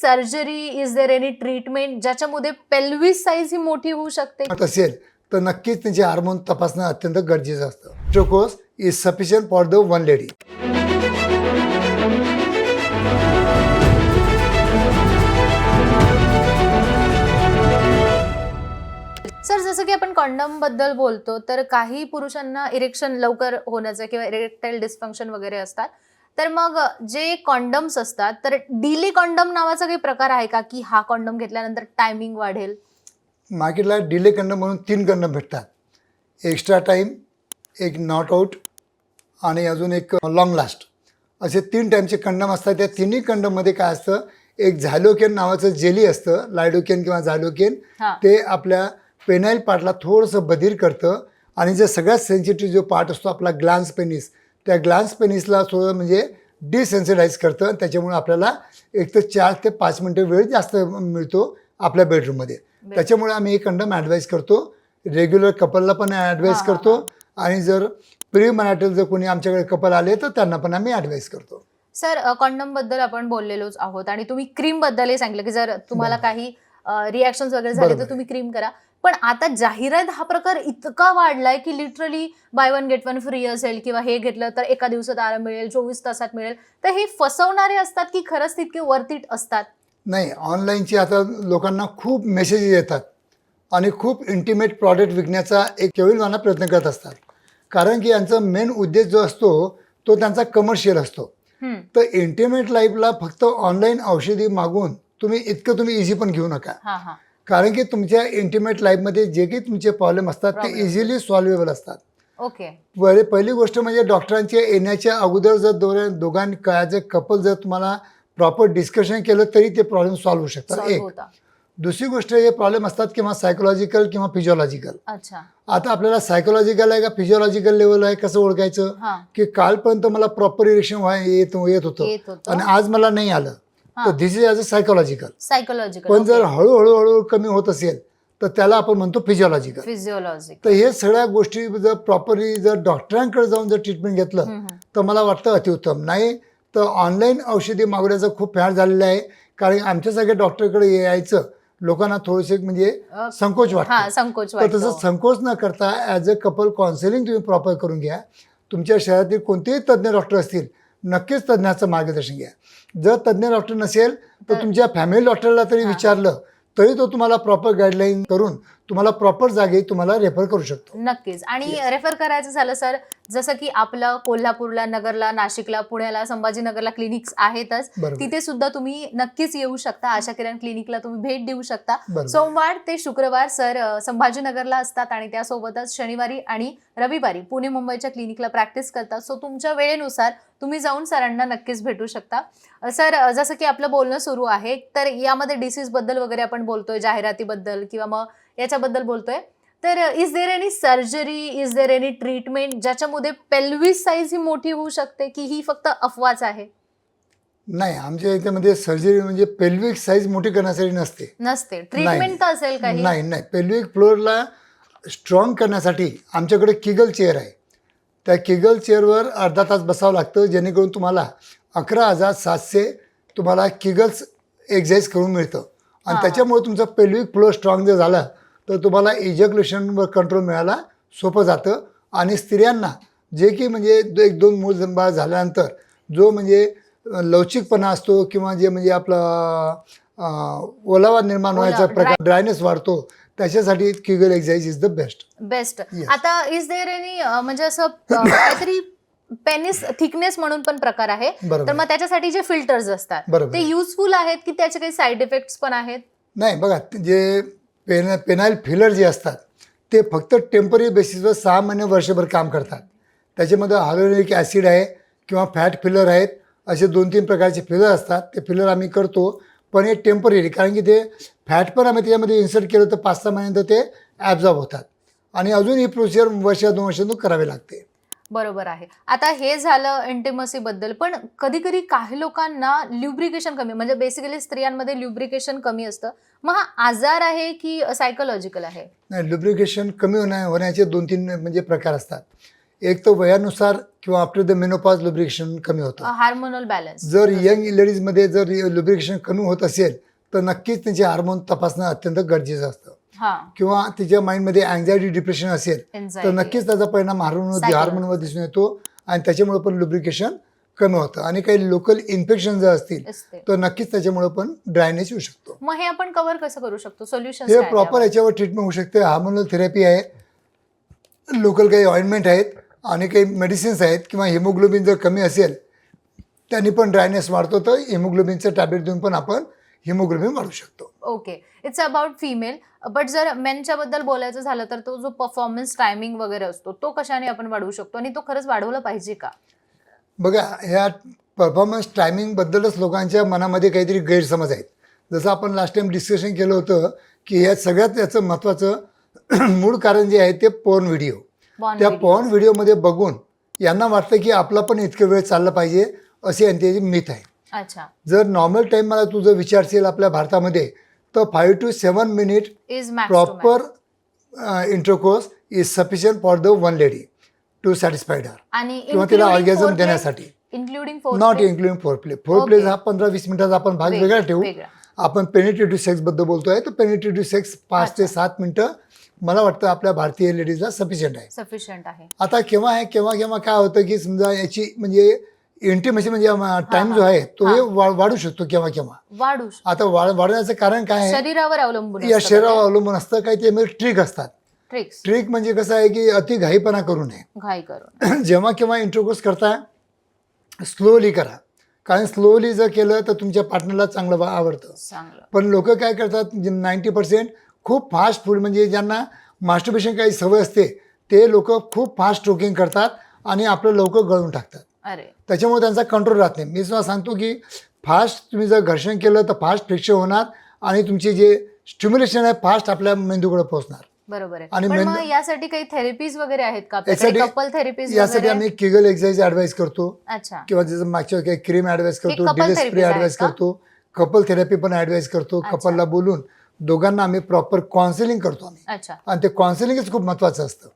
Surgery, is there any treatment ज्याच्यामध्ये pelvis size ही मोठी होऊ शकते? असेल तर नक्कीच त्यांचे हार्मोन तपासणं अत्यंत गरजेचं असतं. ट्रोकोस is sufficient for the one lady. Sir, जसं की आपण कॉन्डम बद्दल बोलतो तर काही पुरुषांना इरेक्शन लवकर होण्याचं किंवा इरेक्टाईल डिस्फंक्शन वगैरे असतात, तर मग जे कॉन्डम्स असतात तर डिले कॉन्डम नावाचा काही प्रकार आहे का, की हा कॉन्डम घेतल्यानंतर टायमिंग वाढेल? मार्केटला डिले कंडम म्हणून 3 कंडम भेटतात. एक्स्ट्रा टाईम, एक नॉट आउट आणि अजून एक लॉंग लास्ट, असे 3 टाईमचे कंडम असतात. त्या तिन्ही कंडममध्ये काय असतं, एक झायलोकेन नावाचं जेली असतं, लायडोकेन किंवा झायलोकेन. ते आपल्या पेनाइल पार्टला थोडंसं बधीर करतं आणि जे सगळ्यात सेन्सिटिव्ह जो पार्ट असतो आपला ग्लान्स पेनिस, त्या ग्लान्स पेनिसला थोडं म्हणजे डिसेन्सिटाईज करतं. त्याच्यामुळे आपल्याला एक तर 4 ते 5 मिनटं वेळ जास्त मिळतो आपल्या बेडरूममध्ये. त्याच्यामुळे आम्ही हे कंडम ॲडवाईज करतो. रेग्युलर कपलला पण ॲडवाईज करतो आणि जर प्री मॅरिटल जर कोणी आमच्याकडे कपल आले तर त्यांना पण आम्ही ॲडवाईज करतो. सर, कॉन्डम बद्दल आपण बोललेलोच आहोत आणि तुम्ही क्रीम बद्दलही सांगितलं की जर तुम्हाला काही रिॲक्शन्स वगैरे झाले तर तुम्ही क्रीम करा. पण आता जाहिरात हा प्रकार इतका वाढलाय की लिटरली बाय 1 गेट 1 फ्री असेल किंवा हे घेतलं तर एका दिवसात आराम मिळेल, 24 तासात मिळेल, तर हे फसवणारे असतात की खरंच तितके वर्थ इट असतात? नाही, ऑनलाईनची आता लोकांना खूप मेसेजेस येतात आणि खूप इंटिमेट प्रॉडक्ट विकण्याचा एक केविलवाना प्रयत्न करत असतात. कारण की यांचा मेन उद्देश जो असतो तो त्यांचा कमर्शियल असतो. तर इंटिमेट लाईफला फक्त ऑनलाईन औषधी मागून तुम्ही इझी पण घेऊ नका. कारण की तुमच्या इंटिमेट लाईफमध्ये जे काही तुमचे प्रॉब्लेम असतात ते इझिली सॉल्वेबल असतात. ओके. पहिली गोष्ट म्हणजे डॉक्टरांच्या येण्याच्या अगोदर जर दोघांनी ॲज अ कपल जर तुम्हाला प्रॉपर डिस्कशन केलं तरी ते प्रॉब्लेम सॉल्व्ह होऊ शकतात. एक. दुसरी गोष्ट, हे प्रॉब्लेम असतात किंवा सायकोलॉजिकल किंवा फिजिओलॉजिकल. अच्छा. आता आपल्याला सायकोलॉजिकल आहे का फिजिओलॉजिकल लेवल आहे कसं ओळखायचं, की कालपर्यंत मला प्रॉपर इरेक्शन येत होतं आणि आज मला नाही आलं, तर this is as a psychological. पण जर हळूहळू कमी होत असेल तर त्याला आपण म्हणतो फिजिओलॉजिकल. तर हे सगळ्या गोष्टी जर प्रॉपरली जर डॉक्टरांकडे जाऊन जर ट्रीटमेंट घेतलं तर मला वाटतं अतिउत्तम. नाही तर ऑनलाईन औषधी मागवण्याचा खूप फॅड झालेला आहे. कारण आमच्यासारख्या डॉक्टरकडे यायचं लोकांना थोडेसे म्हणजे संकोच वाटतो. तर तसं संकोच न करता ॲज अ कपल काउन्सिलिंग तुम्ही प्रॉपर करून घ्या. तुमच्या शहरातील कोणतेही तज्ज्ञ डॉक्टर असतील नक्कीच तज्ज्ञाचं मार्गदर्शन घ्या. जर तज्ज्ञ डॉक्टर नसेल तर तुमच्या फॅमिली डॉक्टरला तरी विचारलं तरी तो तुम्हाला प्रॉपर गाईडलाईन करून तुम्हाला प्रॉपर जागी तुम्हाला रेफर करू शकतो. नक्कीच. आणि रेफर करायचं झालं सर, जसं की आपलं कोल्हापूरला, नगरला, नाशिकला, पुण्याला, संभाजीनगरला क्लिनिक्स आहेतच, तिथे सुद्धा तुम्ही नक्कीच येऊ शकता. आशा किरण क्लिनिकला तुम्ही भेट देऊ शकता. सोमवार ते शुक्रवार सर संभाजीनगरला असतात आणि त्यासोबतच शनिवारी आणि रविवारी पुणे मुंबईच्या क्लिनिकला प्रॅक्टिस करतात. सो तुमच्या वेळेनुसार तुम्ही जाऊन सरांना नक्कीच भेटू शकता. सर, जसं की आपलं बोलणं सुरू आहे तर यामध्ये डिसीज बद्दल वगैरे आपण बोलतोय, जाहिरातीबद्दल किंवा मग याच्याबद्दल बोलतोय, तर is there any surgery, is there any treatment ज्याच्यामध्ये पेल्विस साईज ही मोठी होऊ शकते की ही फक्त अफवाच आहे? नाही, आमच्या याच्यामध्ये सर्जरी म्हणजे पेल्विक साईज मोठी करण्यासाठी नसते. ट्रीटमेंट तर असेल काही? नाही, पेल्विक फ्लोअरला स्ट्रॉंग करण्यासाठी आमच्याकडे किगल चेअर आहे. त्या किगल चेअरवर अर्धा तास बसावं लागतं, जेणेकरून तुम्हाला 11,700 तुम्हाला किगल्स एक्झरसाइज करून मिळतं. आणि त्याच्यामुळे तुमचं पेल्विक फ्लोअर स्ट्रॉंग जर झाला तर तुम्हाला इजॅक्युलेशनवर कंट्रोल मिळायला सोपं जातं. आणि स्त्रियांना जे की म्हणजे 1-2 मूल बाळ झाल्यानंतर जो म्हणजे लवचिकपणा असतो किंवा जे म्हणजे आपला ओलावा निर्माण व्हायचा प्रकार, ड्रायनेस वाढतो, त्याच्यासाठी किगल एक्सरसाइज इज द बेस्ट. आता इज देअर एनी म्हणजे असं काहीतरी पेनिस थिकनेस म्हणून पण प्रकार आहे, तर मग त्याच्यासाठी जे फिल्टर्स असतात ते युजफुल आहेत की त्याचे काही साईड इफेक्ट्स पण आहेत? नाही, बघा, जे पेनाइल फिलर जे असतात ते फक्त टेम्पररी बेसिसवर 6 महिने वर्षभर काम करतात. त्याच्यामध्ये हायलोरिक ॲसिड आहे किंवा फॅट फिलर आहेत, असे 2-3 प्रकारचे फिलर असतात. ते फिलर आम्ही करतो, पण हे टेम्पररी, कारण की ते फॅट पण आम्ही त्याच्यामध्ये इन्सर्ट केलं तर 5-6 महिन्यानंतर ते ॲब्झॉर्ब होतात आणि अजून ही प्रोसिजर 1-2 वर्षातून करावी लागते. बरोबर आहे. आता हे झालं इंटिमसी बद्दल, पण कधी कधी काही लोकांना ल्युब्रिकेशन कमी, म्हणजे बेसिकली स्त्रियांमध्ये ल्युब्रिकेशन कमी असतं, मग हा आजार आहे की सायकोलॉजिकल आहे? नाही, ल्युब्रिकेशन कमी होण्याचे 2-3 म्हणजे प्रकार असतात. एक तर वयानुसार किंवा आफ्टर द मेनोपॉज लुब्रिकेशन कमी होतं. Hormonal balance. जर यंग लेडीजमध्ये जर लुब्रिकेशन कमी होत असेल तर नक्कीच त्यांचे हार्मोन तपासणं अत्यंत गरजेचं असतं. किंवा तिच्या माइंडमध्ये अँझायटी डिप्रेशन असेल तर नक्कीच त्याचा परिणाम हार्मोनवर दिसून येतो आणि त्याच्यामुळे पण लुब्रिकेशन कमी होतं. आणि काही लोकल इन्फेक्शन जर असतील तर नक्कीच त्याच्यामुळे पण ड्रायनेस येऊ शकतो. मग हे आपण कव्हर कसं करू शकतो? सोल्युशन हे प्रॉपर याच्यावर ट्रीटमेंट होऊ शकते. हार्मोनल थेरपी आहे, लोकल काही ऑइंटमेंट आहेत आणि काही मेडिसिन्स आहेत. किंवा हिमोग्लोबिन जर कमी असेल त्यांनी पण ड्रायनेस वाढतो तर हिमोग्लोबिनचं टॅब्लेट देऊन पण आपण हिमोग्लोबिन वाढवू शकतो. Okay, it's about female. But जर मेनच्या बद्दल बोलायचं झालं तर तो जो परफॉर्मन्स टायमिंग वगैरे असतो तो कशाने आपण वाढवू शकतो आणि तो खरंच वाढवला पाहिजे का? बघा, ह्या परफॉर्मन्स टायमिंग बद्दलच लोकांच्या मनामध्ये काहीतरी गैरसमज आहेत. जसं आपण लास्ट टाइम डिस्कशन केलं होतं की या सगळ्यात याचं महत्त्वाचं मूळ कारण जे आहे ते पॉर्न व्हिडिओ. त्या पॉर्न व्हिडिओमध्ये बघून यांना वाटतं की आपला पण इतकं वेळ चाललं पाहिजे असे यांची मिथ आहे. अच्छा. जर नॉर्मल टाइम मला तुझं विचारशील आपल्या भारतामध्ये तर 5 to 7 minute proper intercourse is sufficient for the one lady to satisfied her किंवा तिला ऑर्गॅझम देण्यासाठी. Not including foreplay. फोरप्ले हा 15-20 मिनिटाचा आपण भाग वेगळा ठेवू. आपण पेनिट्रेटिव्ह सेक्स बद्दल बोलतोय तर पेनिट्रेटिव्ह सेक्स 5 ते 7 मिनिटं मला वाटतं आपल्या भारतीय लेडीजला सफिशियंट आहे. आता केव्हा आहे केव्हा काय होतं की समजा याची म्हणजे इंटिमेसी म्हणजे टाइम जो आहे तो हे वाढू शकतो केव्हा. आता वाढण्याचं कारण काय आहे? शरीरावर अवलंबून. या शरीरावर अवलंबून असतं. काही ते ट्रिक असतात. ट्रिक म्हणजे कसं आहे की अति घाईपणा करू नये. जेव्हा केव्हा इंटरकोर्स करता स्लोली करा. कारण स्लोली जर केलं तर तुमच्या पार्टनरला चांगलं आवडतं. पण लोक काय करतात 90% खूप फास्ट फूड म्हणजे ज्यांना मास्टरबेशन काही सवय असते ते लोक खूप फास्ट स्ट्रोकिंग करतात आणि आपलं लवकर गळून टाकतात. त्याच्यामुळे त्यांचा कंट्रोल राहत नाही. मी सुद्धा सांगतो की फास्ट तुम्ही जर घर्षण केलं तर फास्ट फ्रिक्शन होणार आणि तुमचे जे स्टिम्युलेशन आहे फास्ट आपल्या मेंदूकडे पोहोचणार. बरोबर आहे. आणि यासाठी काही थेरपीज वगैरे आहेत का? कपल थेरपीज यासाठी आम्ही किगल एक्सरसाइज ऍडवाइस करतो. अच्छा. किंवा जसं मागच्या काही क्रीम ऍडवाइस करतो, डिले स्प्रे ऍडवाइस करतो, कपल थेरपी पण ऍडवाइस करतो. कपलला बोलून दोघांना आम्ही प्रॉपर काउन्सिलिंग करतो आम्ही. आणि ते काउन्सिलिंगच खूप महत्वाचं असतं.